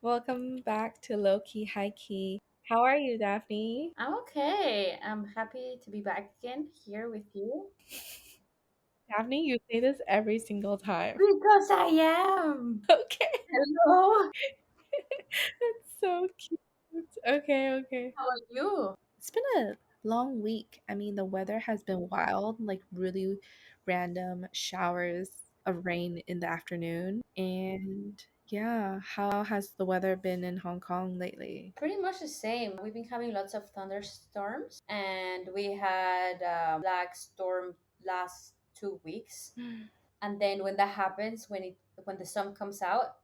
Welcome back to Low Key High Key. How are you, Daphne? I'm okay. I'm happy to be back again here with you. Daphne, you say this every single time. Because I am. Okay, Hello. that's so cute. Okay, okay. How are you? It's been a long week. I mean, the weather has been wild, like really random showers of rain in the afternoon. And yeah, how has the weather been in Hong Kong lately? Pretty much the same. We've been having lots of thunderstorms, and we had black storm last 2 weeks. And then when that happens, when the sun comes out,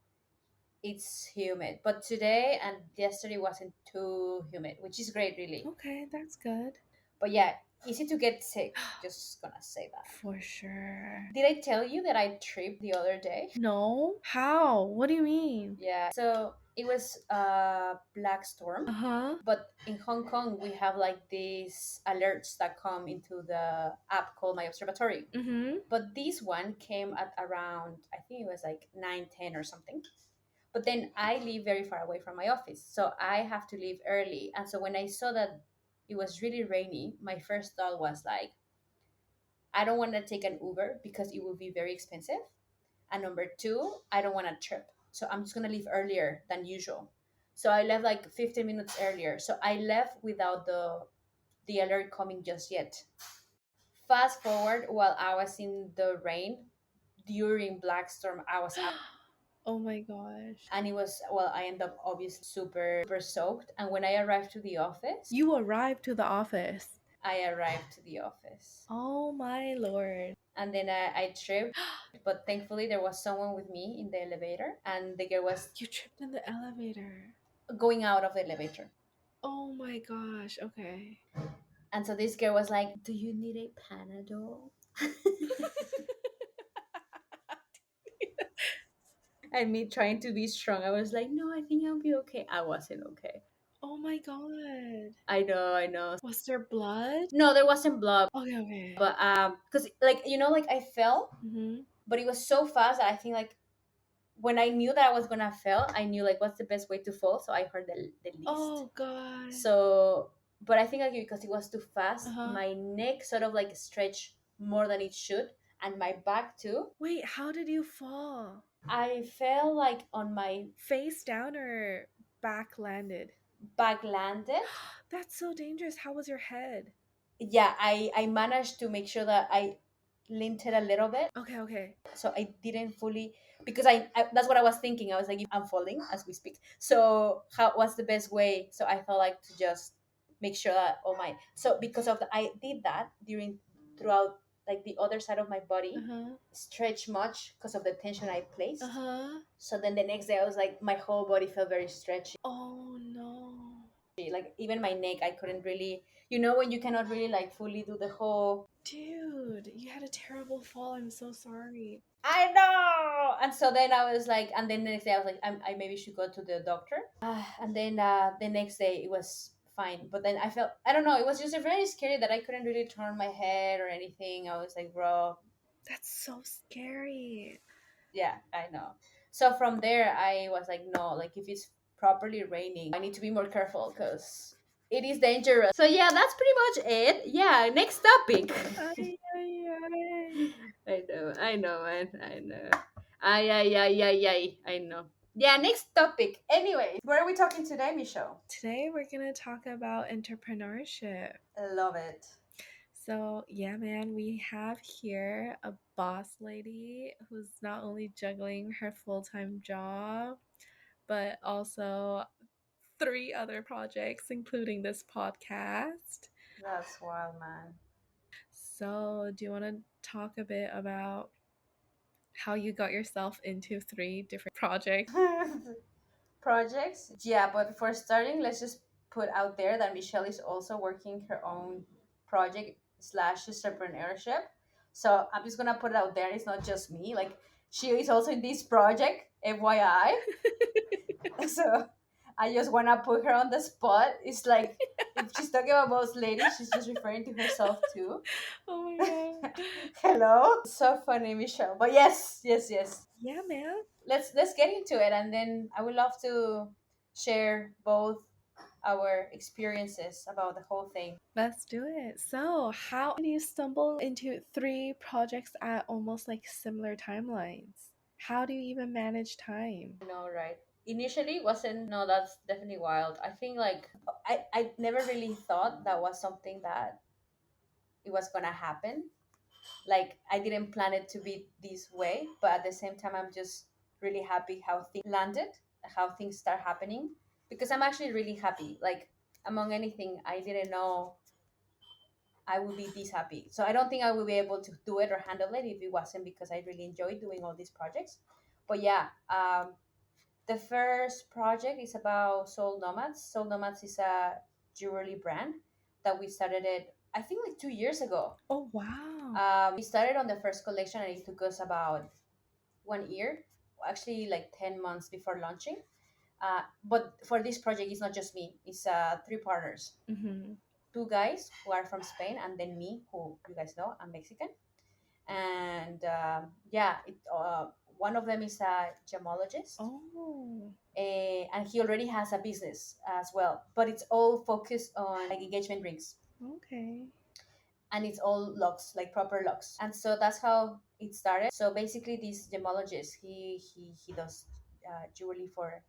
it's humid. But today and yesterday wasn't too humid, which is great, really. Okay, that's good. But yeah, easy to get sick. Just gonna say that. For sure. Did I tell you that I tripped the other day? No? How? What do you mean? Yeah, so it was a black storm, Uh-huh. but in Hong Kong we have like these alerts that come into the app called My Observatory. Mm-hmm. But this one came at around, I think it was like 9:10 or something. But then I live very far away from my office, so I have to leave early. And so when I saw that it was really rainy, my first thought was like, I don't want to take an Uber because it would be very expensive. And number two, I don't want to trip. So I'm just going to leave earlier than usual. So I left like 15 minutes earlier. So I left without the alert coming just yet. Fast forward, while I was in the rain during Black Storm, I was out. Oh my gosh. And it was, well, I ended up obviously super, super soaked. And when I arrived to the office, You arrived to the office. I arrived to the office. Oh my lord. And then I tripped, but thankfully there was someone with me in the elevator, and the girl was You tripped in the elevator. going out of the elevator. Oh my gosh. Okay. And so this girl was like, "Do you need a Panadol?" And me trying to be strong, I was like, "No, I think I'll be okay." I wasn't okay. Oh my god. I know, I know. Was there blood? No, there wasn't blood, Okay, okay. but because like like I fell, Mm-hmm. but it was so fast that I think like when I knew that I was gonna fail, I knew like what's the best way to fall, so I heard the least. Oh god. So, but I think like because it was too fast, Uh-huh. my neck sort of like stretched more than it should, and my back too. Wait, how did you fall? I fell like on my Face down or back landed? back landed. That's so dangerous. How was your head? Yeah, I managed to make sure that I limped it a little bit, Okay, okay. so I didn't fully because I that's what I was thinking. I was like, if I'm falling as we speak, so how what's the best way? So I felt like to just make sure that oh my so because of the I did that during throughout like the other side of my body Uh-huh. stretch much because of the tension I placed. Uh-huh. So then the next day I was like my whole body felt very stretchy. Oh no. Like even my neck I couldn't really when you cannot really like fully do the whole. Dude, you had a terrible fall. I'm so sorry. I know. And so then I was like, and then the next day I was like, I maybe should go to the doctor. And then the next day it was fine. But then I felt, I don't know, it was just very scary that I couldn't really turn my head or anything. I was like, bro, That's so scary. yeah, I know. So from there, I was like, no, like if it's properly raining, I need to be more careful because it is dangerous. So yeah, that's pretty much it. Yeah, next topic. Ay, ay, ay. I know, man. I know. Ay, ay, ay, ay, ay. I know. Yeah, next topic. Anyway, what are we talking today, Michelle? Today we're gonna talk about entrepreneurship. I love it. So, yeah, man, we have here a boss lady who's not only juggling her full time job, but also three other projects, including this podcast. That's wild, man. So, do you want to talk a bit about how you got yourself into three different projects? Projects? Yeah, but before starting, let's just put out there that Michelle is also working her own project slash entrepreneurship. So I'm just gonna put it out there. It's not just me. Like she is also in this project, FYI. So I just wanna put her on the spot. It's like if she's talking about both ladies, she's just referring to herself too. Oh my god. Hello. So funny, Michelle. But yes, yes, yes. Yeah, man. Let's get into it, and then I would love to share both our experiences about the whole thing. Let's do it. So, how did you stumble into three projects at almost like similar timelines? How do you even manage time? I know, right? Initially wasn't, no, that's definitely wild. I think like I never really thought that was something that it was gonna happen. Like I didn't plan it to be this way, but at the same time I'm just really happy how things landed, how things start happening, because I'm actually really happy. Like among anything, I didn't know I would be this happy. So I don't think I would be able to do it or handle it if it wasn't because I really enjoyed doing all these projects. But yeah, the first project is about Soul Nomads. Soul Nomads is a jewelry brand that we started it, I think, like 2 years ago. Oh, wow. We started on the first collection and it took us about 1 year, actually like 10 months before launching. But for this project, it's not just me, it's three partners. Mm-hmm. Two guys who are from Spain, and then me, who you guys know, I'm Mexican. And yeah, one of them is a gemologist, Oh, and he already has a business as well, but it's all focused on like engagement rings, okay. and it's all locks, like proper locks. And so that's how it started. So basically, this gemologist, he does jewelry for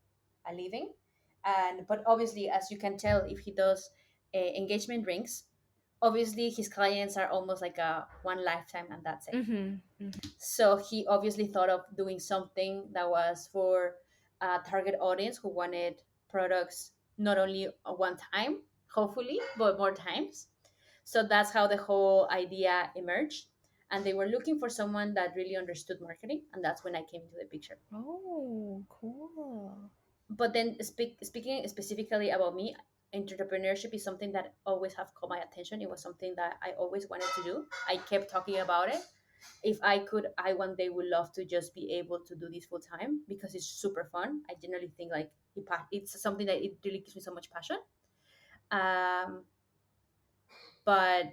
a living, and but obviously, as you can tell, if he does engagement rings, obviously his clients are almost like a one lifetime, and that's it. Mm-hmm. Mm-hmm. So he obviously thought of doing something that was for a target audience who wanted products not only one time, hopefully, but more times. So that's how the whole idea emerged. And they were looking for someone that really understood marketing. And that's when I came into the picture. Oh, cool. But then speaking specifically about me, entrepreneurship is something that always have caught my attention. It was something that I always wanted to do. I kept talking about it. If I could, I one day would love to just be able to do this full time because it's super fun. I generally think like it's something that it really gives me so much passion. Um, but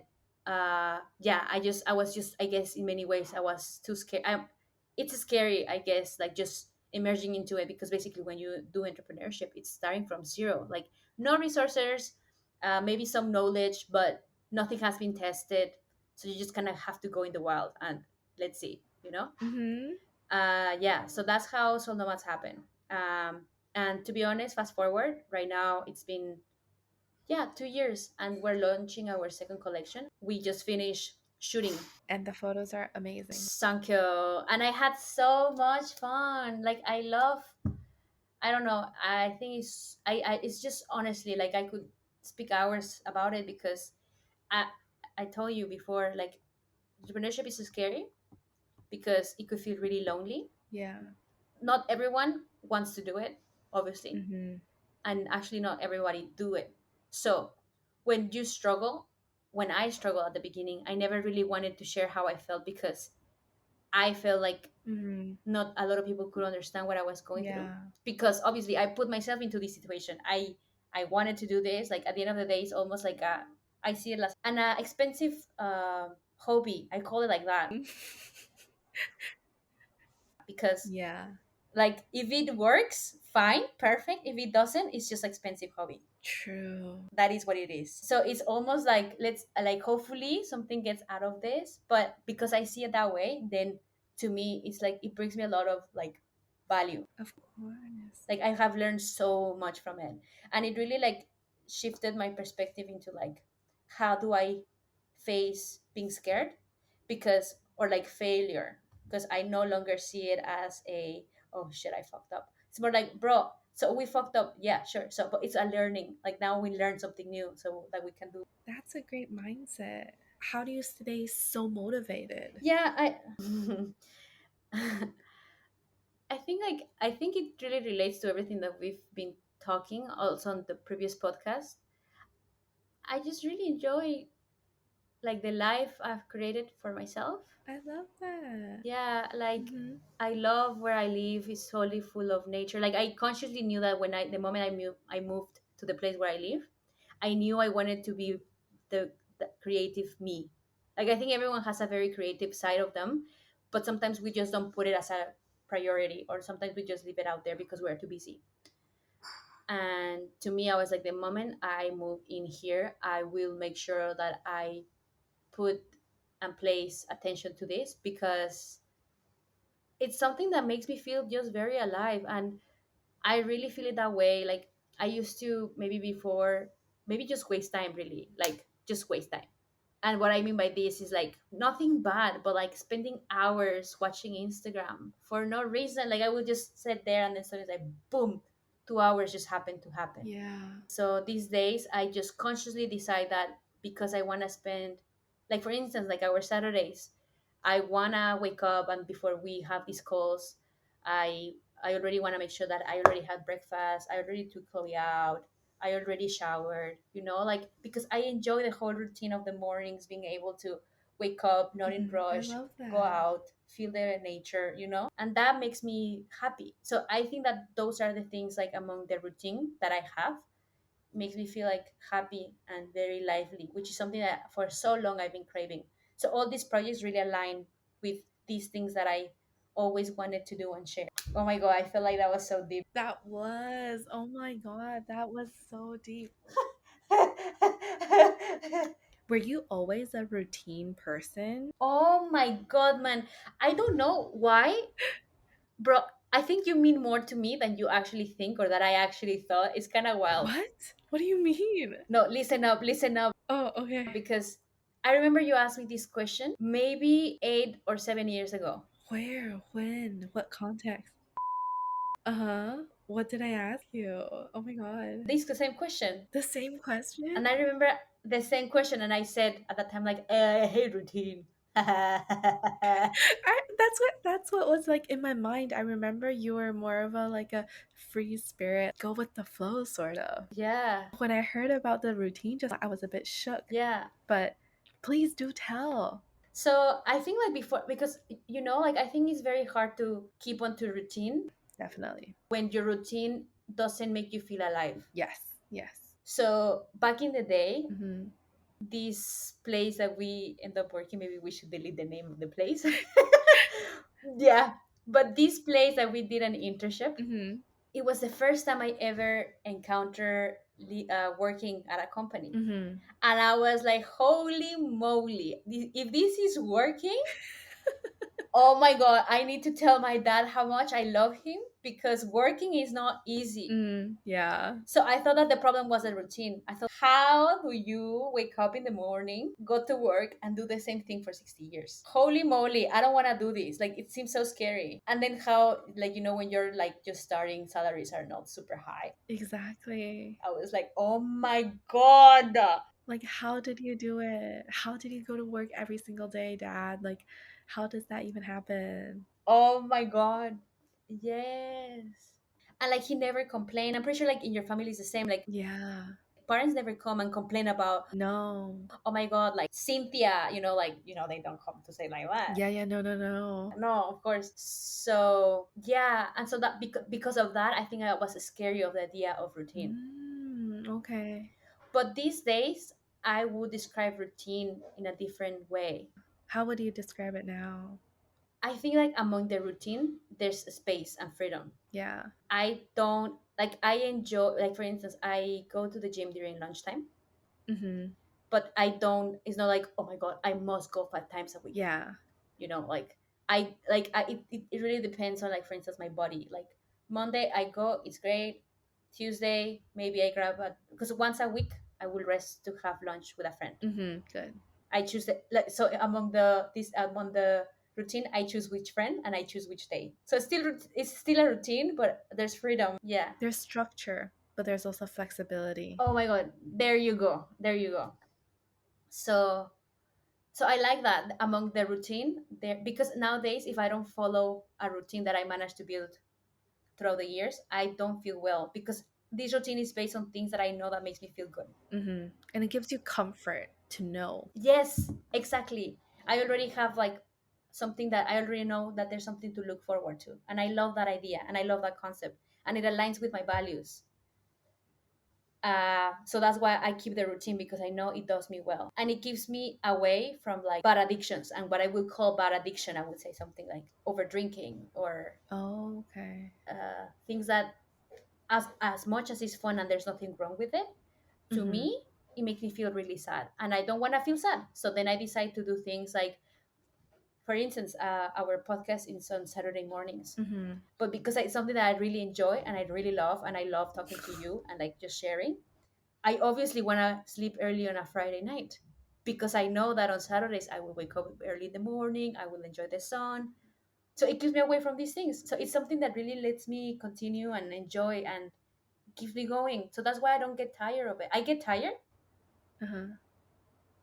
yeah, I was just, I guess in many ways I was too scared. It's scary, I guess, like just emerging into it, because basically when you do entrepreneurship, it's starting from zero, like no resources, maybe some knowledge, but nothing has been tested. So you just kind of have to go in the wild and let's see, you know. Mm-hmm. Yeah, so that's how Soul Nomads happen. And to be honest, fast forward right now, it's been, yeah, 2 years, and we're launching our second collection. We just finished shooting. And the photos are amazing. Sankyo, and I had so much fun. Like I love, I don't know, I think it's just honestly like I could speak hours about it, because I I told you before, like entrepreneurship is scary because it could feel really lonely. Yeah. Not everyone wants to do it, obviously, Mm-hmm. and actually not everybody do it. So when you struggle, when I struggled at the beginning, I never really wanted to share how I felt, because I felt like Mm-hmm. not a lot of people could understand what I was going through, Yeah. because obviously I put myself into this situation. I wanted to do this. Like at the end of the day, it's almost like a, I see it as an expensive hobby. I call it like that, because Yeah. like if it works, fine, perfect. If it doesn't, it's just expensive hobby. True. That is what it is. So it's almost like, let's like hopefully something gets out of this, but because I see it that way, then to me it's like it brings me a lot of like value. Of course. Like I have learned so much from it, and it really like shifted my perspective into like how do I face being scared, because, or like failure, because I no longer see it as a, oh shit, I fucked up. It's more like, bro, so we fucked up, yeah, sure, so but it's a learning, like now we learn something new so that we can do. That's a great mindset. How do you stay so motivated? Yeah, I think it really relates to everything that we've been talking also on the previous podcast. I just really enjoy like the life I've created for myself. I love that. Yeah, like Mm-hmm. I love where I live. It's totally full of nature. Like I consciously knew that when the moment I moved to the place where I live, I knew I wanted to be the creative me. Like I think everyone has a very creative side of them, but sometimes we just don't put it as a priority, or sometimes we just leave it out there because we're too busy. And to me, I was like, the moment I move in here, I will make sure that I put and place attention to this, because it's something that makes me feel just very alive. And I really feel it that way. Like, I used to, maybe before, maybe just waste time, really, like just waste time. And what I mean by this is like nothing bad, but like spending hours watching Instagram for no reason. Like, I would just sit there, and then suddenly, like, boom, 2 hours just happened to happen. Yeah. So these days, I just consciously decide that, because I want to spend, like, for instance, like our Saturdays, I want to wake up, and before we have these calls, I I already want to make sure that I already had breakfast, I already took Chloe out, I already showered, like, because I enjoy the whole routine of the mornings, being able to wake up, not in I rush, love go that. out, feel the nature, and that makes me happy. So I think that those are the things, like, among the routine that I have, makes me feel like happy and very lively, which is something that for so long I've been craving. So all these projects really align with these things that I always wanted to do and share. Oh my god, I feel like that was so deep. That was, oh my God, that was so deep. Were you always a routine person? Oh my god, man. I don't know why, bro. I think you mean more to me than you actually think, or that I actually thought. It's kind of wild. What? What do you mean? No, listen up, Oh, okay. because I remember you asked me this question maybe 8 or 7 years ago. Where? When? What context? Uh-huh. What did I ask you? Oh my God. This the same question. The same question? And I remember the same question, and I said at that time, like, I hate routine. That's what was like in my mind. I remember you were more of a like a free spirit, go with the flow sort of. Yeah, When I heard about the routine, just I was a bit shook. yeah. But please do tell. So I think, like, before, because like, I think it's very hard to keep on to routine Definitely. when your routine doesn't make you feel alive. Yes. Yes. So back in the day, Mm-hmm. this place that we end up working, maybe we should delete the name of the place. Yeah, but this place that we did an internship, Mm-hmm. it was the first time I ever encountered working at a company. Mm-hmm. And I was like, holy moly, if this is working, oh my God, I need to tell my dad how much I love him, because working is not easy. Yeah. So I thought that the problem was the routine. I thought, how do you wake up in the morning, go to work, and do the same thing for 60 years? Holy moly, I don't want to do this. Like, it seems so scary. And then how, like, when you're like just starting, salaries are not super high. Exactly. I was like, oh my God. Like, how did you do it? How did you go to work every single day, Dad? Like, how does that even happen? Oh my God. Yes. And like, he never complained. I'm pretty sure, like, in your family is the same. Like, Yeah. parents never come and complain about, No. oh my God, like Cynthia, like, they don't come to say like that. Yeah, yeah, no, no, no. No, of course. So yeah, and so that, because of that, I think I was scary of the idea of routine. Okay. But these days, I would describe routine in a different way. How would you describe it now? I think, like, among the routine, there's space and freedom. Yeah. I don't like, I enjoy, like, for instance, I go to the gym during lunchtime, Mm-hmm. but I don't, it's not like, oh my God, I must go 5 times a week. Yeah. Like, it really depends on, like, for instance, my body. Like, Monday I go, it's great. Tuesday maybe I grab a, because once a week I will rest to have lunch with a friend. Mm-hmm. Good. I choose like, so among the routine, I choose which friend and I choose which day. So it's still a routine, but there's freedom. Yeah. There's structure, but there's also flexibility. Oh my God, there you go, there you go. So I like that among the routine there, because nowadays, if I don't follow a routine that I managed to build throughout the years, I don't feel well, because this routine is based on things that I know that makes me feel good. Mm-hmm. And it gives you comfort to know. Yes, exactly. I already have, like, something that I already know that there's something to look forward to, and I love that idea, and I love that concept, and it aligns with my values. So that's why I keep the routine, because I know it does me well, and it keeps me away from like bad addictions. And what I would call bad addiction, I would say something like over drinking or Oh, okay. things that, as much as it's fun and there's nothing wrong with it, to Mm-hmm. me it makes me feel really sad, and I don't want to feel sad. So then I decide to do things like, for instance, our podcast is on Saturday mornings. Mm-hmm. But because it's something that I really enjoy and I really love, and I love talking to you and like just sharing, I obviously want to sleep early on a Friday night, because I know that on Saturdays I will wake up early in the morning, I will enjoy the sun. So it keeps me away from these things. So it's something that really lets me continue and enjoy and keeps me going. So that's why I don't get tired of it. I get tired, Uh-huh.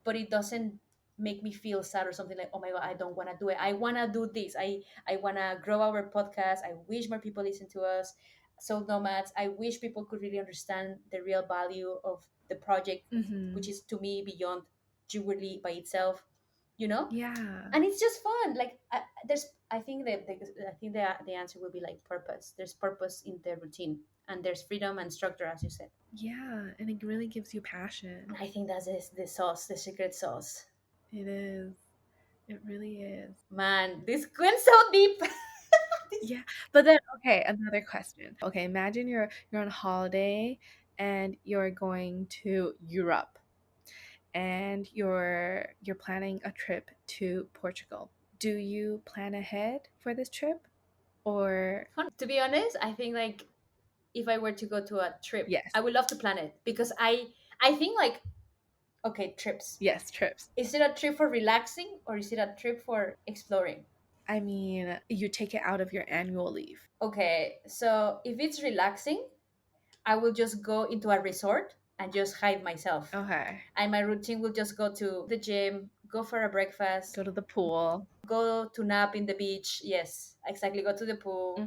but it doesn't make me feel sad or something like, oh my god, I don't want to do it. I want to do this. I want to grow our podcast. I wish more people listen to us. So nomads, I wish people could really understand the real value of the project, which Mm-hmm. is to me beyond jewelry by itself, you know. Yeah. And it's just fun. Like there's, I think that I think the answer will be like purpose. There's purpose in the routine, and there's freedom and structure, as you said. Yeah. And it really gives you passion. I think that's the sauce, the secret sauce. It is. It really is. Man, this went so deep. Yeah. But then okay, another question. Okay, imagine you're on holiday and you're going to Europe and you're planning a trip to Portugal. Do you plan ahead for this trip or To be honest, I think like if I were to go to a trip, yes. I would love to plan it, because I think like, okay, trips. Yes, trips. Is it a trip for relaxing or is it a trip for exploring? I mean, you take it out of your annual leave. Okay, so if it's relaxing, I will just go into a resort and just hide myself. Okay. And my routine will just go to the gym, go for a breakfast, Go to the pool. go to nap in the beach. Yes, exactly. Go to the pool.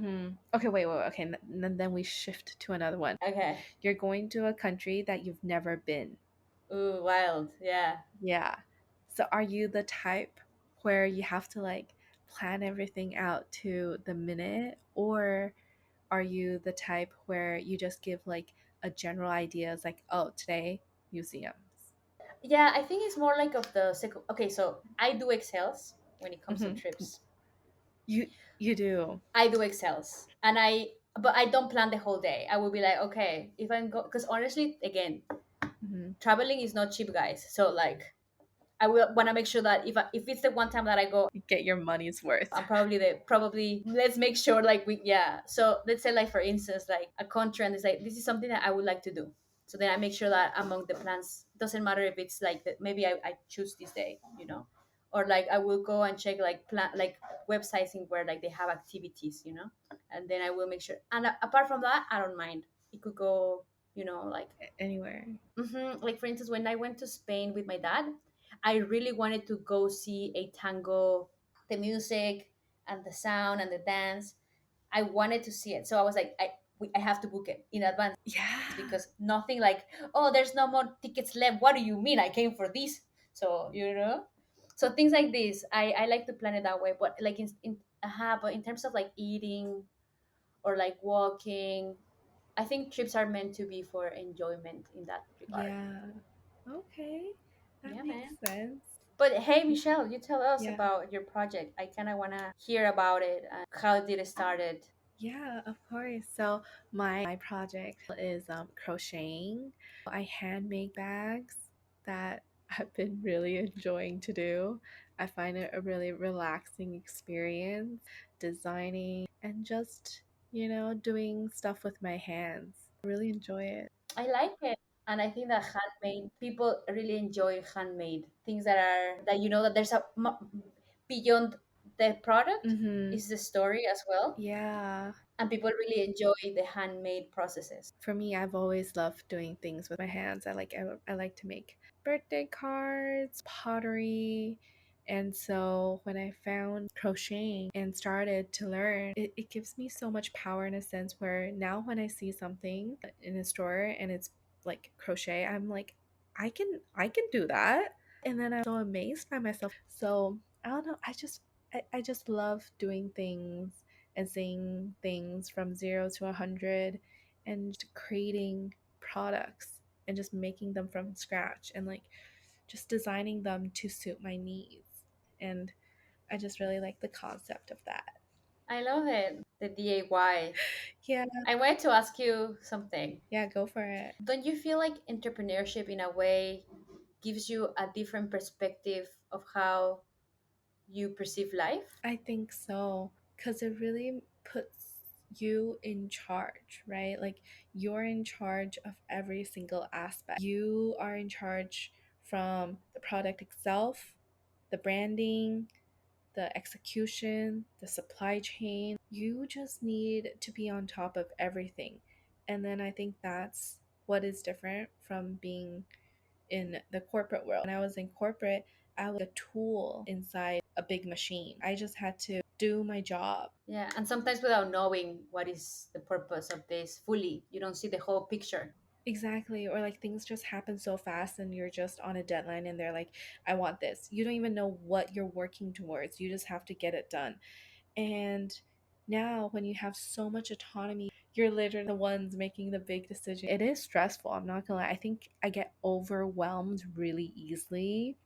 Okay, wait. Okay, then we shift to another one. Okay. You're going to a country that you've never been. Ooh, wild. Yeah. Yeah. So are you the type where you have to like plan everything out to the minute, or are you the type where you just give like a general ideas like, oh, today museums? Yeah, I think it's more like of the second. Okay, so I do excels when it comes to Hmm. trips. You do. I do excels, and but I don't plan the whole day. I will be like, okay, if I'm go, because honestly, again, Hmm. traveling is not cheap, guys. So like, I will want to make sure that if it's the one time that I go, Get your money's worth. I'm probably let's make sure like we, yeah. So let's say like for instance like a country, and it's like this is something that I would like to do. So then I make sure that among the plans, doesn't matter if it's like that, maybe I choose this day, or like I will go and check like plan like websites in where like they have activities, and then I will make sure. And apart from that, I don't mind. It could go, like Anywhere. like for instance when I went to Spain with my dad, I really wanted to go see a tango, the music and the sound and the dance. I wanted to see it, so I was like, I have to book it in advance, Yeah. because nothing like, oh, there's no more tickets left. What do you mean? I came for this. So so things like this, I like to plan it that way. But like but in terms of like eating or like walking, I think trips are meant to be for enjoyment in that regard. Yeah. Okay. That Yeah, makes man. sense. But hey, Michelle, you tell us Yeah. about your project. I kind of want to hear about it and how did it started. Yeah, of course. So my project is crocheting. I hand make bags that I've been really enjoying to do. I find it a really relaxing experience, designing and just, doing stuff with my hands. I really enjoy it. I like it. And I think that handmade people really enjoy handmade things that that there's beyond the product Mm-hmm. is the story as well. Yeah. And people really enjoy the handmade processes. For me, I've always loved doing things with my hands. I like to make birthday cards, pottery. And so when I found crocheting and started to learn, it gives me so much power in a sense where now when I see something in a store and it's like crochet, I'm like, I can do that. And then I'm so amazed by myself. So I don't know, I just love doing things and seeing things from 0 to 100 and creating products. and just making them from scratch and like just designing them to suit my needs. And I just really like the concept of that. I love it. The DIY. Yeah, I wanted to ask you something. yeah, go for it. Don't you feel like entrepreneurship in a way gives you a different perspective of how you perceive life? I think so, because it really puts you in charge, right? Like you're in charge of every single aspect. You are in charge from the product itself, the branding, the execution, the supply chain. You just need to be on top of everything. And then I think that's what is different from being in the corporate world. When I was in corporate, I was a tool inside a big machine. I just had to do my job. Yeah, and sometimes without knowing what is the purpose of this fully, you don't see the whole picture. Exactly. Or like things just happen so fast and you're just on a deadline and they're like, I want this. You don't even know what you're working towards. You just have to get it done. And now, when you have so much autonomy, you're literally the ones making the big decision. It is stressful. I'm not gonna lie. I think I get overwhelmed really easily.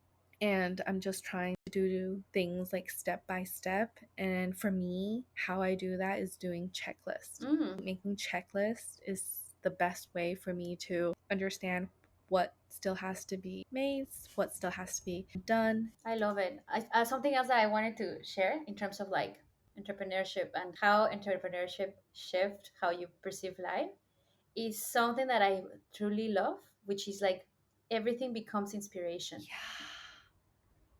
And I'm just trying to do things like step by step. And for me, how I do that is doing checklists. Mm, Making checklists is the best way for me to understand what still has to be made, what still has to be done. I love it. Something else that I wanted to share in terms of like entrepreneurship and how entrepreneurship shift how you perceive life is something that I truly love, which is like everything becomes inspiration Yeah,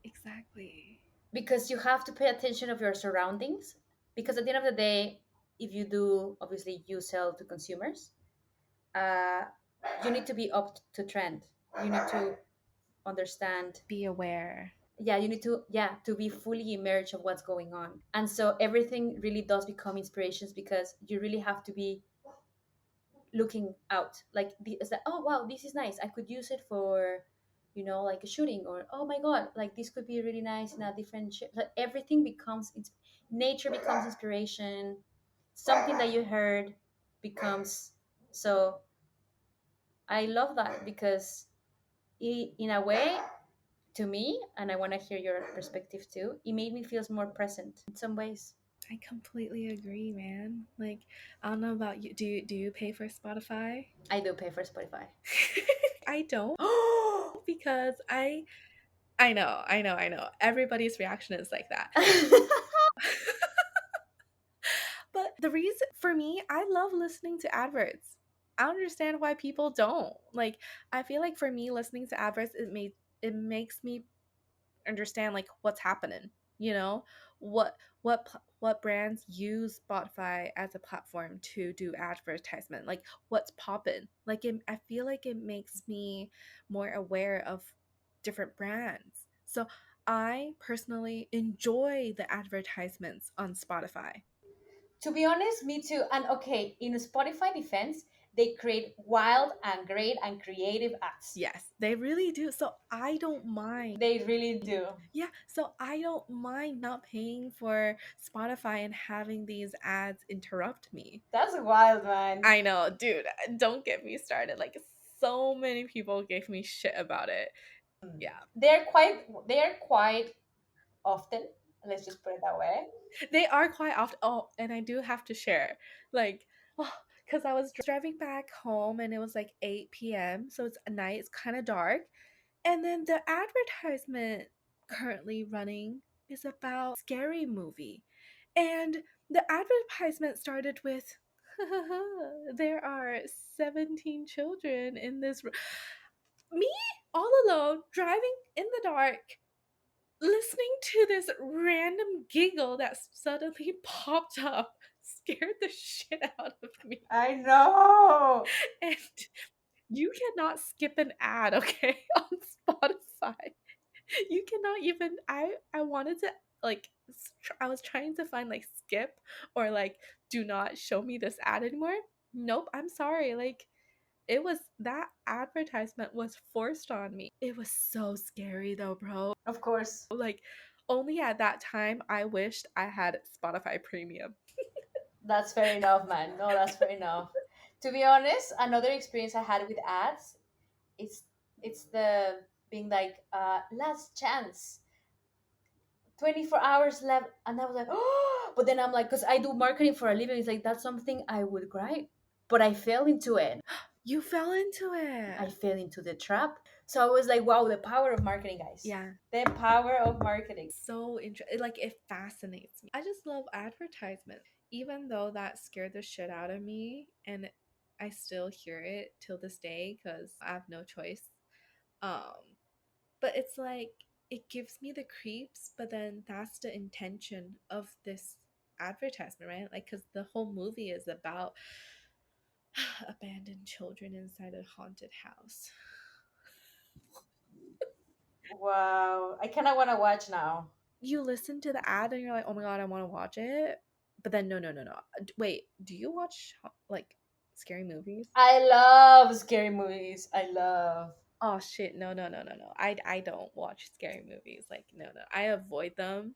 exactly. because you have to pay attention of your surroundings. Because at the end of the day, if you do, obviously you sell to consumers, uh, you need to be up to trend. You need to understand. Be aware. Yeah, you need to, yeah, to be fully immersed of what's going on. And so everything really does become inspirations because you really have to be looking out like it's like, oh wow, this is nice, I could use it for, you know, like a shooting, or oh my god, like this could be really nice in a different shape. Like everything becomes nature becomes inspiration, something that you heard becomes. So I love that because in a way, to me, and I want to hear your perspective too, it made me feel more present in some ways. I completely agree, man. Like, I don't know about you. Do you pay for Spotify? I do pay for Spotify. I don't because I know. Everybody's reaction is like that. But the reason for me, I love listening to adverts. I don't understand why people don't. Like, I feel like for me listening to adverts it makes me understand like what's happening, you know, what brands use Spotify as a platform to do advertisement, like what's poppin', like I feel like it makes me more aware of different brands. So I personally enjoy the advertisements on Spotify. To be honest, me too. And okay, in Spotify defense, they create wild and great and creative ads. Yes, they really do. So I don't mind. They really do. Yeah, so I don't mind not paying for Spotify and having these ads interrupt me. That's wild, man. I know, dude, don't get me started. Like, so many people gave me shit about it. Yeah. They're quite often. Let's just put it that way. They are quite often. Oh, and I do have to share. Like, oh, because I was driving back home and it was like 8 p.m. So it's at night, it's kind of dark. And then the advertisement currently running is about scary movie. And the advertisement started with there are 17 children in this room. Me all alone driving in the dark listening to this random giggle that suddenly popped up scared the shit out of me. I know. And you cannot skip an ad, okay, on Spotify. You cannot even I wanted to like I was trying to find like skip or like do not show me this ad anymore. Nope, I'm sorry. Like it was that advertisement was forced on me. It was so scary though, bro. Of course. Like only at that time I wished I had Spotify Premium. That's fair enough, man. No, that's fair enough. To be honest, another experience I had with ads, it's it's the being like last chance, 24 hours left, and I was like, oh, but then I'm like, because I do marketing for a living, it's like that's something I would cry, but I fell into it. You fell into it. I fell into the trap. So I was like, wow, the power of marketing, guys. Yeah. The power of marketing. So interesting. Like it fascinates me. I just love advertisement. Even though that scared the shit out of me and I still hear it till this day cuz I have no choice. Um but it's like it gives me the creeps, but then that's the intention of this advertisement, right? Like cuz the whole movie is about abandoned children inside a haunted house. Wow. I kind of want to watch now. You listen to the ad and you're like, "Oh my god, I want to watch it." But then no. Wait, do you watch like scary movies? I love scary movies. I love. Oh shit, no. I don't watch scary movies. Like no. I avoid them.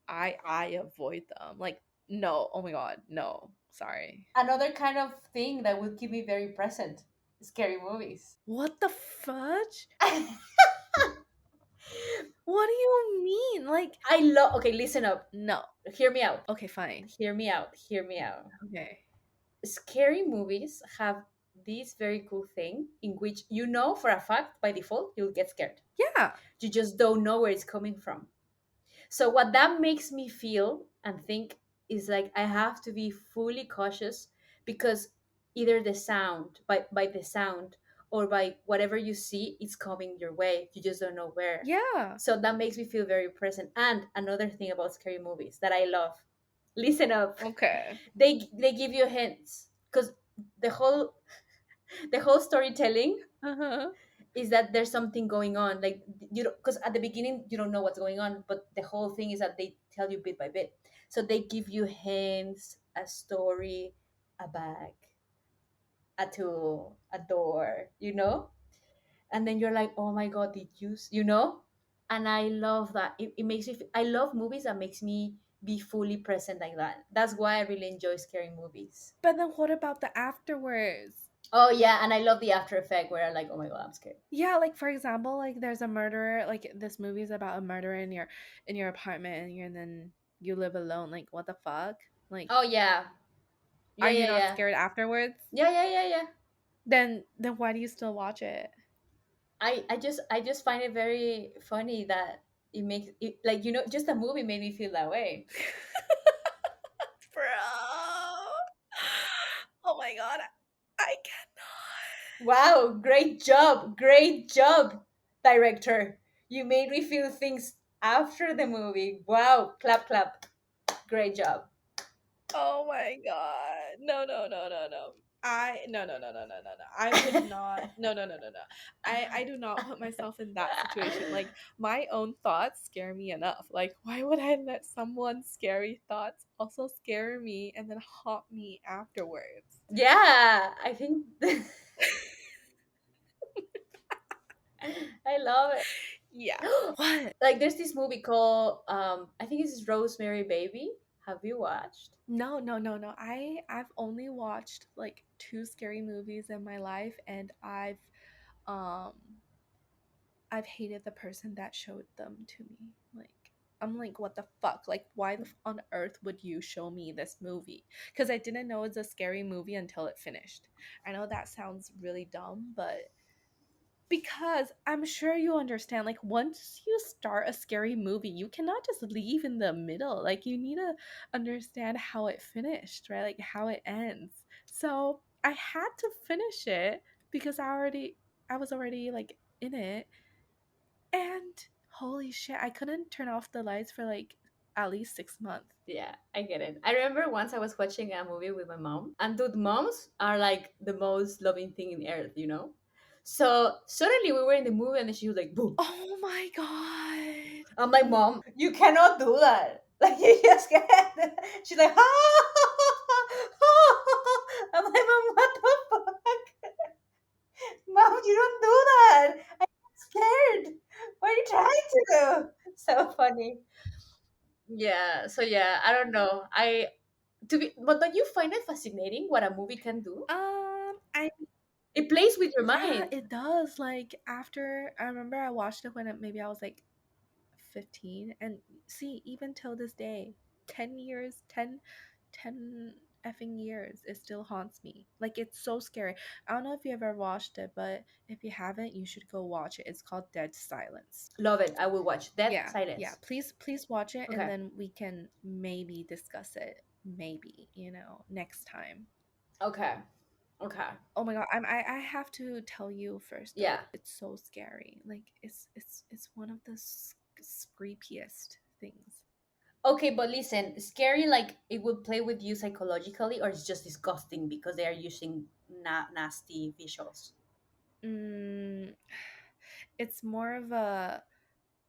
I avoid them. Like no, oh my god, no. Sorry. Another kind of thing that would keep me very present, scary movies. What the fudge? What do you mean? Like I love. Okay, listen up. no. Hear me out. Okay, fine. Hear me out. Hear me out. Okay. Scary movies have this very cool thing in which you know for a fact by default you'll get scared. Yeah. You just don't know where it's coming from. So what that makes me feel and think is like I have to be fully cautious because either the sound by the sound or by whatever you see it's coming your way. You just don't know where. Yeah. So that makes me feel very present. And another thing about scary movies that I love. Listen up. Okay. They give you hints because the whole the whole storytelling Uh-huh. is that there's something going on, like you don't, because at the beginning you don't know what's going on, but the whole thing is that they tell you bit by bit, so they give you hints, a story, a bag, a tool, a door, and then you're like, oh my god, did you. And I love that. It makes me I love movies that makes me be fully present like that. That's why I really enjoy scary movies. But then what about the afterwards? Oh yeah, and I love the after effect where I'm like, oh my god, I'm scared. Yeah, like for example, like there's a murderer, like this movie is about a murderer in your apartment and then you live alone. Like what the fuck? Like Oh yeah. are Yeah, you yeah, not yeah. scared afterwards? Yeah. Then why do you still watch it? I just find it very funny that it makes it like just a movie made me feel that way. Bro. Oh my god. I Wow, great job, director. You made me feel things after the movie. Wow, clap clap. Great job. Oh my god. No. I no. I would not. No. I do not put myself in that situation. Like my own thoughts scare me enough. Like why would I let someone's scary thoughts also scare me and then haunt me afterwards? Yeah, I think I love it. Yeah. What? Like there's this movie called I think it's Rosemary Baby. Have you watched? No. I've only watched like two scary movies in my life and um I've hated the person that showed them to me. Like, I'm like, what the fuck? Like, why on earth would you show me this movie? Because I didn't know it's a scary movie until it finished. I know that sounds really dumb, but because I'm sure you understand, like, once you start a scary movie, you cannot just leave in the middle. Like, you need to understand how it finished, right? Like, how it ends. So I had to finish it because I was already like in it and holy shit, I couldn't turn off the lights for like at least 6 months. Yeah, I get it. I remember once I was watching a movie with my mom, and dude, moms are like the most loving thing in earth. So suddenly we were in the movie, and then she was like, "Boom!" Oh my god. I'm like, "Mom, you cannot do that. Like, you just can't." She's like, I'm like, "Mom, what the fuck? Mom, you don't do that. I'm scared. What are you trying to do?" So funny. Yeah. So yeah, I don't know. But don't you find it fascinating what a movie can do? I It plays with your Yeah, mind. it does. Like after I remember I watched it when maybe I was like 15, and see, even till this day, 10 years, 10 effing years, it still haunts me. Like it's so scary. I don't know if you ever watched it, but if you haven't, you should go watch it. It's called Dead Silence. Love it. I will watch Dead Yeah, yeah. Silence. Please watch it, and Okay. then we can maybe discuss it. Maybe, next time. Okay. Okay. Oh my god, I have to tell you first though. Yeah. It's so scary. Like it's one of the creepiest things. Okay, but listen, scary like it would play with you psychologically, or it's just disgusting because they are using nasty visuals. Mm, it's more of a.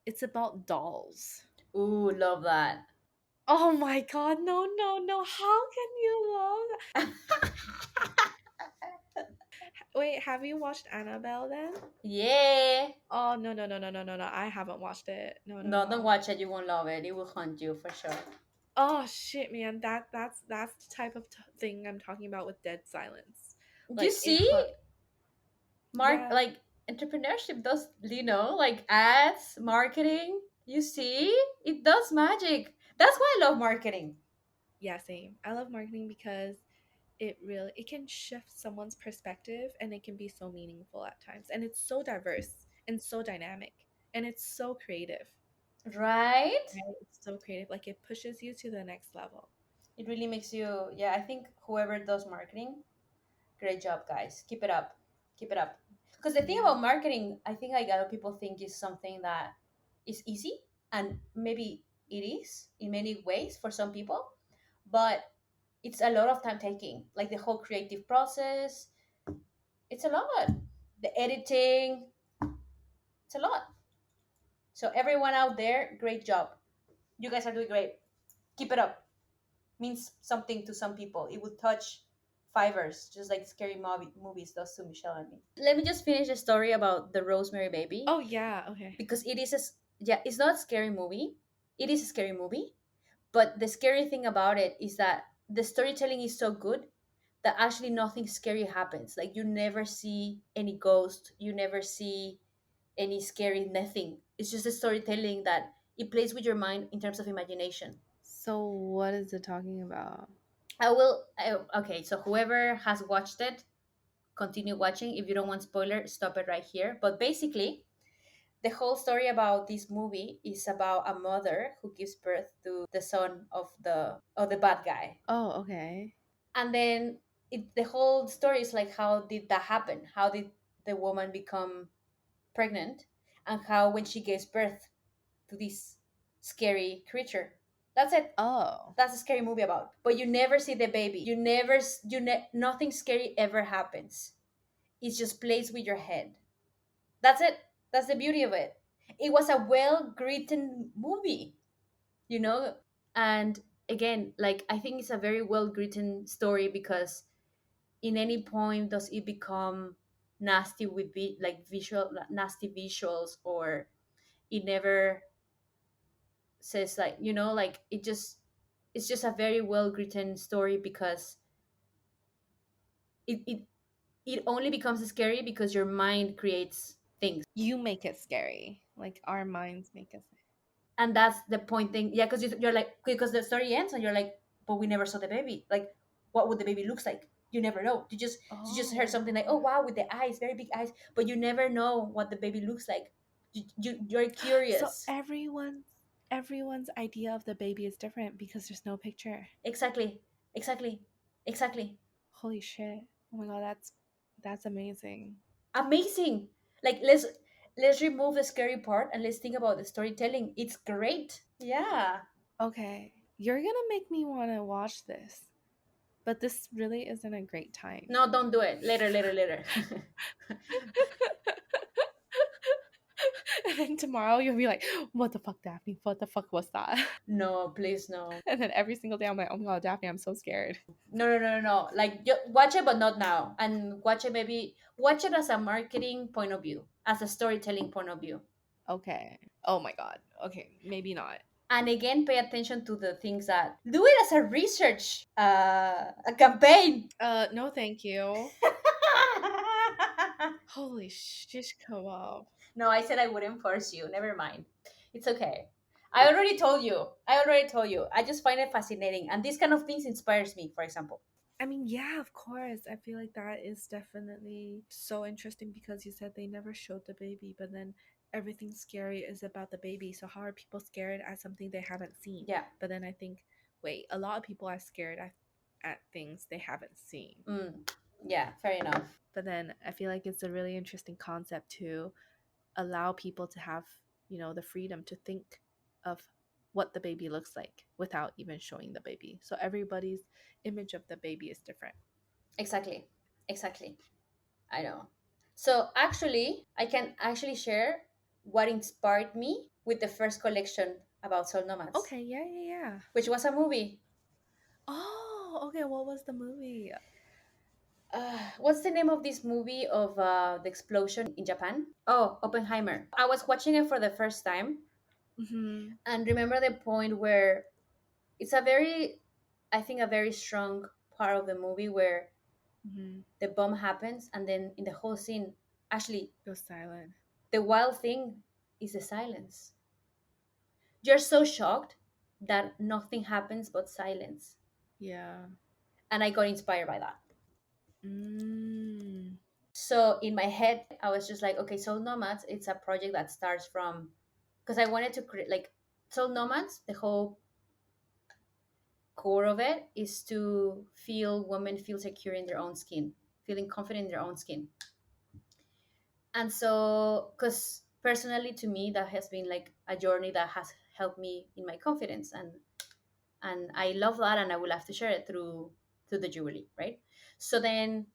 It's about dolls. Ooh, love that. Oh my god, no, no, no. How can you love that? Wait, have you watched Annabelle then? Yeah. Oh, no, no, no, no, no, no, no. I haven't watched it. No, no, No, don't no. watch it. You won't love it. It will haunt you for sure. Oh shit, man. That's the type of thing I'm talking about with Dead Silence. You Like it see, hunt. Mark, Yeah. like entrepreneurship does, like ads, marketing. You see, it does magic. That's why I love marketing. Yeah, same. I love marketing because it can shift someone's perspective, and it can be so meaningful at times, and it's so diverse and so dynamic, and it's so creative. Right? Right? It's so creative. Like it pushes you to the next level. It really makes you, yeah, I think whoever does marketing, great job, guys. Keep it up. Keep it up. Because the thing Yeah. about marketing, I think like a lot of people think is something that is easy, and maybe it is in many ways for some people, but it's a lot of time taking. Like the whole creative process, it's a lot. The editing, it's a lot. So everyone out there, great job. You guys are doing great. Keep it up. Means something to some people. It will touch fivers, just like scary movies does to Michelle and me. Let me just finish the story about the Rosemary Baby Oh yeah, okay. because it is yeah, it's not a scary movie. It is a scary movie, but the scary thing about it is that the storytelling is so good that actually nothing scary happens. Like you never see any ghost, you never see any scary nothing. It's just a storytelling that it plays with your mind in terms of imagination. So what is it talking about? Okay, so whoever has watched it, continue watching. If you don't want spoiler, stop it right here. But basically, the whole story about this movie is about a mother who gives birth to the son of the bad guy. Oh, okay. And then the whole story is like, how did that happen? How did the woman become pregnant? And how, when she gives birth to this scary creature, that's it. Oh. That's a scary movie about. But you never see the baby. Nothing scary ever happens. It just plays with your head. That's it. That's the beauty of it. It was a well written movie, you know? And again, like I think it's a very well written story because in any point does it become nasty with like visual nasty visuals, or it never says like, like it's just a very well written story because it it only becomes scary because your mind creates things. You make it scary. Like our minds make us. And that's the point thing, yeah, because you're like, because the story ends and you're like, but we never saw the baby. Like, what would the baby looks like? You never know. You just heard something like, Oh. oh wow, with the eyes, very big eyes, but you never know what the baby looks like. You're So curious. everyone's idea of the baby is different because there's no picture. Exactly, exactly, exactly. Holy shit. Oh my god, that's amazing. Amazing. Like, let's remove the scary part and let's think about the storytelling. It's great. Yeah. Okay. You're gonna make me wanna watch this. But this really isn't a great time. No, don't do it. Later, later, later. And then tomorrow you'll be like, what the fuck, Daphne? What the fuck was that? No, please, no. And then every single day I'm like, oh my god, Daphne, I'm so scared. No, no, no, no, no. Like, watch it, but not now. And watch it as a marketing point of view, as a storytelling point of view. Okay. Oh my god. Okay, maybe not. And again, pay attention to the things that do it as a research, a campaign. No, thank you. Holy shish kebab. No, I said I wouldn't force you. Never mind. It's okay. I already told you. I already told you. I just find it fascinating. And these kind of things inspires me, for example. I mean, yeah, of course. I feel like that is definitely so interesting because you said they never showed the baby, but then everything scary is about the baby. So how are people scared at something they haven't seen? Yeah. But then I think, wait, a lot of people are scared at things they haven't seen. Mm. Yeah, fair enough. But then I feel like it's a really interesting concept to allow people to have, the freedom to think of what the baby looks like without even showing the baby. So everybody's image of the baby is different. Exactly. Exactly. I know. So actually, I can actually share what inspired me with the first collection about soul nomads, Okay, yeah, yeah, yeah. which was a movie. Oh, okay. What was the movie? What's the name of this movie of the explosion in Japan? Oh, Oppenheimer. I was watching it for the first time Mm-hmm. and remember the point where it's a very, I think, a very strong part of the movie where Mm-hmm. the bomb happens and then in the whole scene, actually, Go silent. the wild thing is the silence. You're so shocked that nothing happens but silence. Yeah. And I got inspired by that. Mm. So in my head, I was just like, okay, Soul Nomads, it's a project that starts from, because I wanted to create, like, Soul Nomads, the whole core of it is to feel women feel secure in their own skin, feeling confident in their own skin. And so, because personally to me, that has been like a journey that has helped me in my confidence. And I love that and I would love to share it through the jewelry, right? So then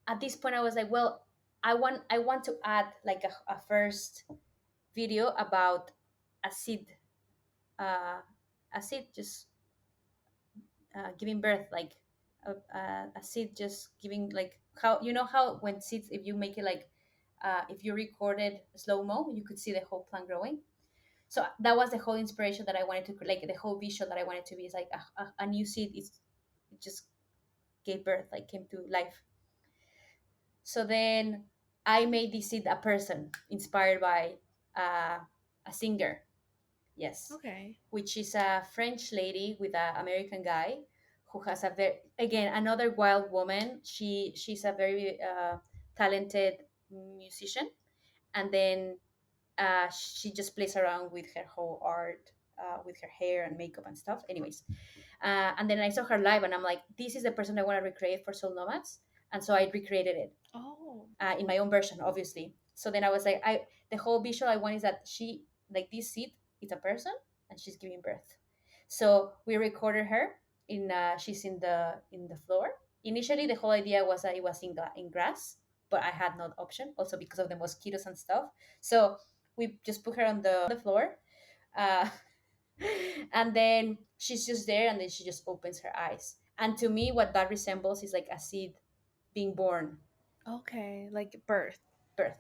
at this point I was like, well, I want to add like a first video about a seed, uh, a seed just giving birth, like a seed just giving, like, how you know how when seeds, if you make it like if you recorded slow mo, you could see the whole plant growing. So that was the whole inspiration that I wanted to like the whole visual that I wanted to be is like a new seed is, it just gave birth, like came to life. So then I made this seed a person inspired by uh, a singer. Yes, Okay. which is a French lady with an American guy who has a very, again, another wild woman. She's a very talented musician, and then she just plays around with her whole art, with her hair and makeup and stuff. Anyways, and then I saw her live, and I'm like, this is the person I want to recreate for Soul Nomads, and so I recreated it Oh. in my own version, obviously. So then I was like, the whole visual I want is that she, like this seed, it's a person and she's giving birth. So we recorded her in she's in the floor. Initially, the whole idea was that it was in grass, but I had no option, also because of the mosquitoes and stuff. So we just put her on the floor, uh, and then she's just there, and then she just opens her eyes. And to me, what that resembles is like a seed being born, Okay. Like birth. birth.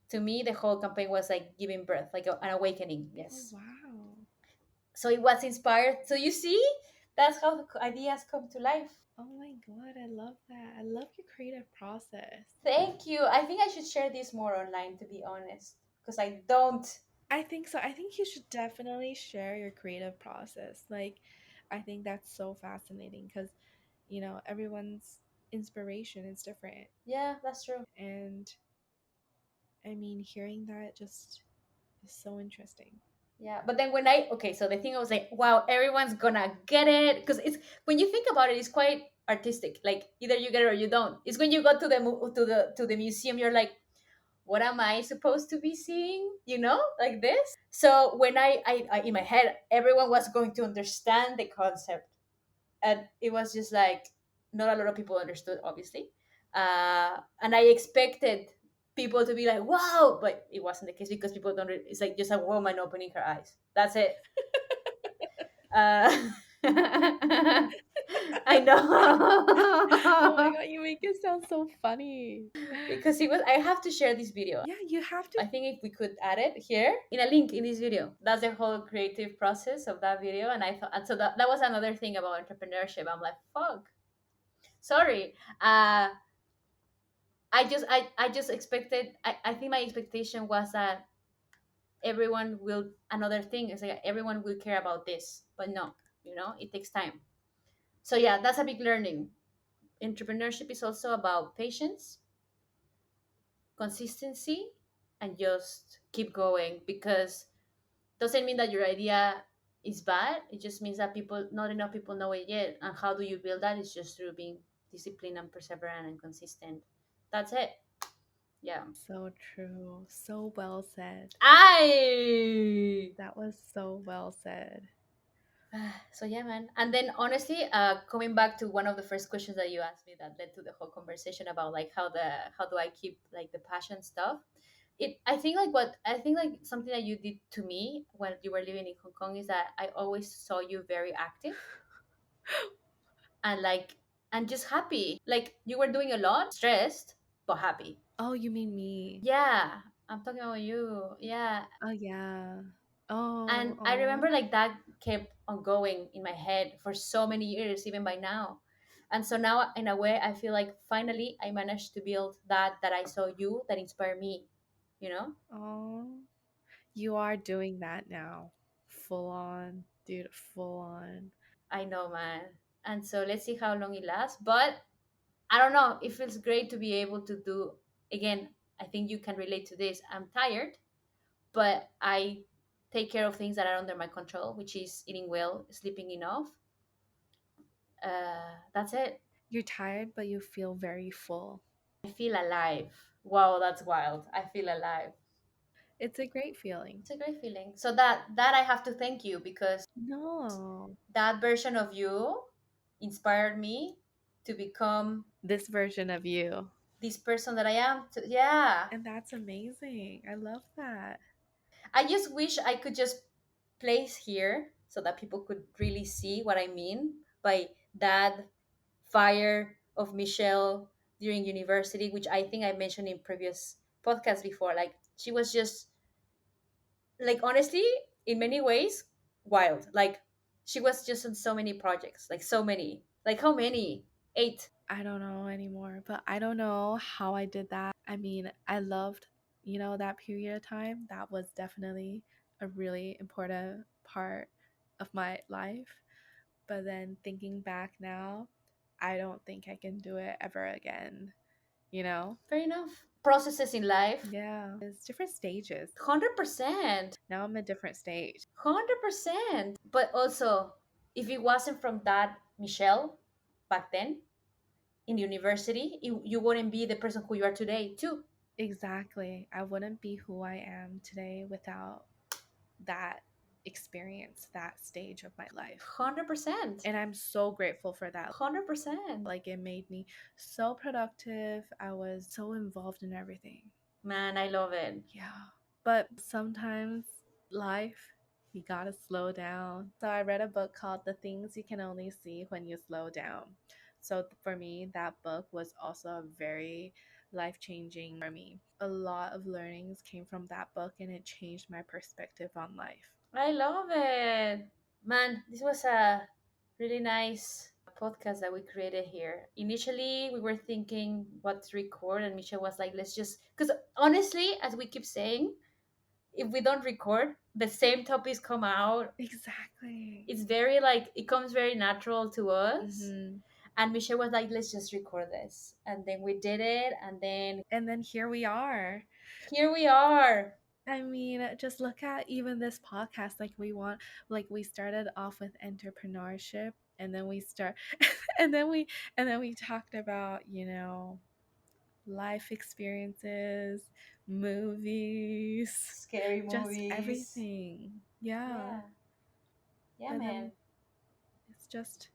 To me the whole campaign was like giving birth, like an awakening. Oh Yes. wow. So it was inspired, so you see, that's how the ideas come to life. Oh my god, I love that. I love your creative process. Thank you. I think I should share this more online, to be honest, because I don't. I think so. I think you should definitely share your creative process. Like, I think that's so fascinating because, everyone's inspiration is different. Yeah, that's true. And I mean, hearing that just is so interesting. Yeah, but then when I, okay, so the thing I was like, wow, everyone's gonna get it, because it's, when you think about it, it's quite artistic. Like either you get it or you don't. It's when you go to the museum, you're like, what am I supposed to be seeing? Like this. So when I in my head, everyone was going to understand the concept, and it was just like not a lot of people understood, obviously, and I expected people to be like, wow, but it wasn't the case because people don't. It's like just a woman opening her eyes. That's it. Uh, I Oh my know. god, you make it sound so funny. Because it was. I have to share this video. Yeah, you have to. I think if we could add it here in a link in this video, that's the whole creative process of that video. And I thought, and so that was another thing about entrepreneurship. I'm like, fuck, sorry. I just expected, I think my expectation was that everyone will, another thing is like everyone will care about this, but no, it takes time. So yeah, that's a big learning. Entrepreneurship is also about patience, consistency, and just keep going, because doesn't mean that your idea is bad. It just means that people, not enough people know it yet. And how do you build that? It's just through being disciplined and perseverant and consistent. That's it. Yeah. So true. So well said. I That was so well said. So yeah, man. And then honestly, coming back to one of the first questions that you asked me that led to the whole conversation about like how do I keep like the passion stuff. I think like what I think like something that you did to me when you were living in Hong Kong is that I always saw you very active and like and just happy. Like you were doing a lot, stressed but happy. Oh, you mean me? Yeah, I'm talking about you. Yeah, Oh, yeah. and Oh, I oh. remember like that kept on going in my head for so many years, even by now. And so now, in a way, I feel like finally I managed to build that I saw you, that inspired me. You know, Oh, you are doing that now. Full on, dude, full on. I know, man. And so let's see how long it lasts. But I don't know. It feels great to be able to do again. I think you can relate to this. I'm tired, but I take care of things that are under my control, which is eating well, sleeping enough. That's it. You're tired, but you feel very full. I feel alive. Wow, that's wild. I feel alive. It's a great feeling. It's a great feeling. So that I have to thank you, because No, that version of you inspired me to become this version of you. this person that I am. Yeah. And that's amazing. I love that. I just wish I could just place here so that people could really see what I mean by that fire of Michelle during university, which I think I mentioned in previous podcasts before. Like she was just like honestly, in many ways, wild. Like she was just on so many projects, like so many. Like how many? Eight. I don't know anymore, but I don't know how I did that. I mean, I loved, that period of time. That was definitely a really important part of my life. But then thinking back now, I don't think I can do it ever again, you know? Fair enough. Processes in life. Yeah, it's different stages. 100%. Now I'm a different stage. 100%. But also, if it wasn't from that Michelle back then in university, you wouldn't be the person who you are today, too. Exactly. I wouldn't be who I am today without that experience, that stage of my life. 100%. And I'm so grateful for that. 100%. Like, it made me so productive. I was so involved in everything. Man, I love it. Yeah. But sometimes life, you gotta slow down. So I read a book called The Things You Can Only See When You Slow Down. So for me, that book was also very life changing for me. A lot of learnings came from that book and it changed my perspective on life. I love it. Man, this was a really nice podcast that we created here. Initially, we were thinking what to record, and Misha was like, let's just. Because honestly, as we keep saying, if we don't record, the same topics come out. Exactly. It's very like, it comes very natural to us. Hmm. And Michelle was like, let's just record this. And then we did it. And then And then here we are. here we are. I mean, just look at even this podcast. Like we started off with entrepreneurship, and then we start, and then we, and then we talked about, life experiences, movies, Scary just movies. everything. Yeah. Yeah. Yeah, But man. then it's just,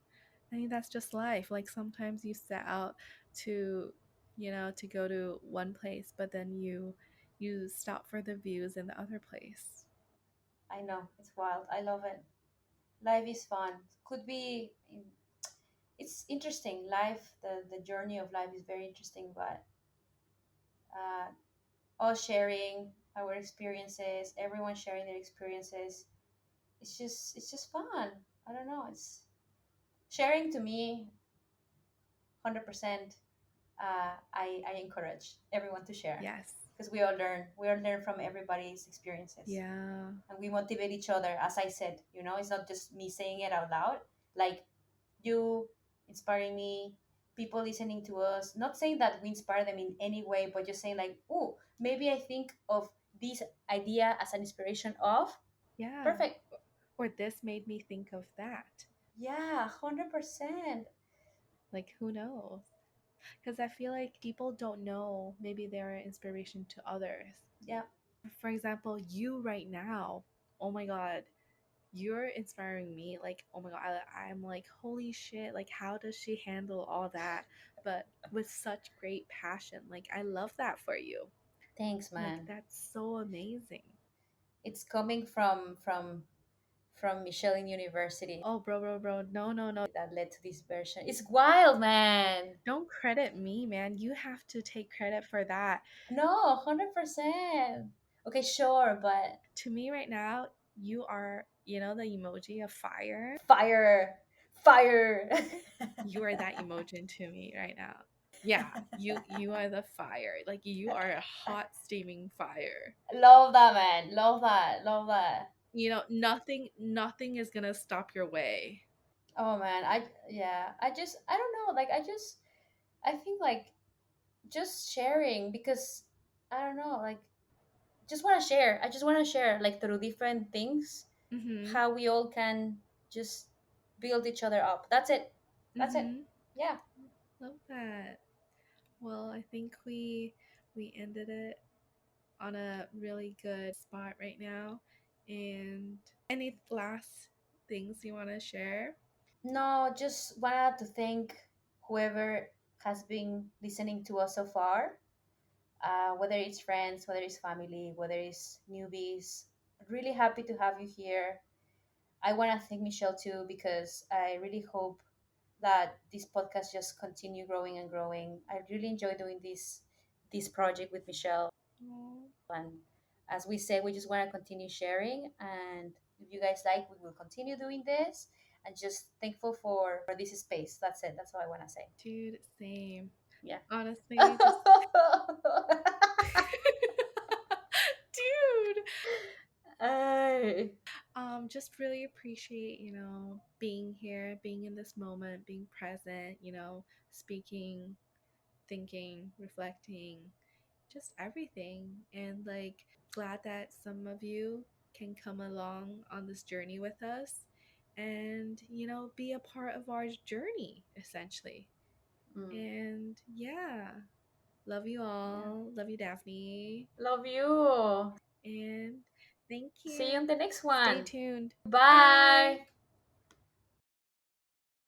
I mean, that's just life. Like sometimes you set out to, to go to one place, but then you stop for the views in the other place. I know. It's wild. I love it. Life is fun. Could be. It's interesting. Life, the journey of life is very interesting, but us sharing our experiences, everyone sharing their experiences, it's just fun. I don't know. It's sharing to me, 100%. I encourage everyone to share, Yes. because we all learn from everybody's experiences, Yeah. and we motivate each other. As I said, it's not just me saying it out loud. Like, you inspiring me, people listening to us, not saying that we inspire them in any way, but just saying like, oh, maybe I think of this idea as an inspiration of. Yeah. Perfect. Or this made me think of that. Yeah, 100%. Like, who knows? Because I feel like people don't know, maybe they're an inspiration to others. Yeah. For example, you right now, oh my God, you're inspiring me. Like, oh my God, I'm like, holy shit, like, how does she handle all that? But with such great passion. Like, I love that for you. Thanks, Like, man. that's so amazing. It's coming from Michelle in university Oh, bro, no, no, no. that led to this version. It's wild, man. Don't credit me, man. You have to take credit for that. No, 100%. Okay, sure, but To me, right now, you are, the emoji of fire. fire, fire. You are that emoji to me right now. Yeah, you are the fire. Like, you are a hot steaming fire. Love that, man. Love that. Love that. Nothing is gonna stop your way. Oh man, yeah. I don't know. Like, I think like just sharing, because I don't know, like, just want to share. I just want to share, like, through different things, Mm-hmm. how we all can just build each other up. That's it. That's it. Mm-hmm. Yeah. Love that. Well, I think we ended it on a really good spot right now. And any last things you want to share? No, just wanted to thank whoever has been listening to us so far, whether it's friends, whether it's family, whether it's newbies. Really happy to have you here. I want to thank Michelle too, because I really hope that this podcast just continue growing and growing. I really enjoy doing this project with Michelle, Oh, and as we say, we just want to continue sharing. And if you guys like, we will continue doing this. And just thankful for this space. That's it. That's all I want to say. dude, same. Yeah. Honestly, just dude, Ay. just really appreciate, being here, being in this moment, being present, speaking, thinking, reflecting, just everything. And like, glad that some of you can come along on this journey with us and, be a part of our journey, essentially. Mm, And yeah, love you yeah. all. Love you, Daphne. Love you. And thank See you you. on the next Stay one. tuned. Bye. Bye.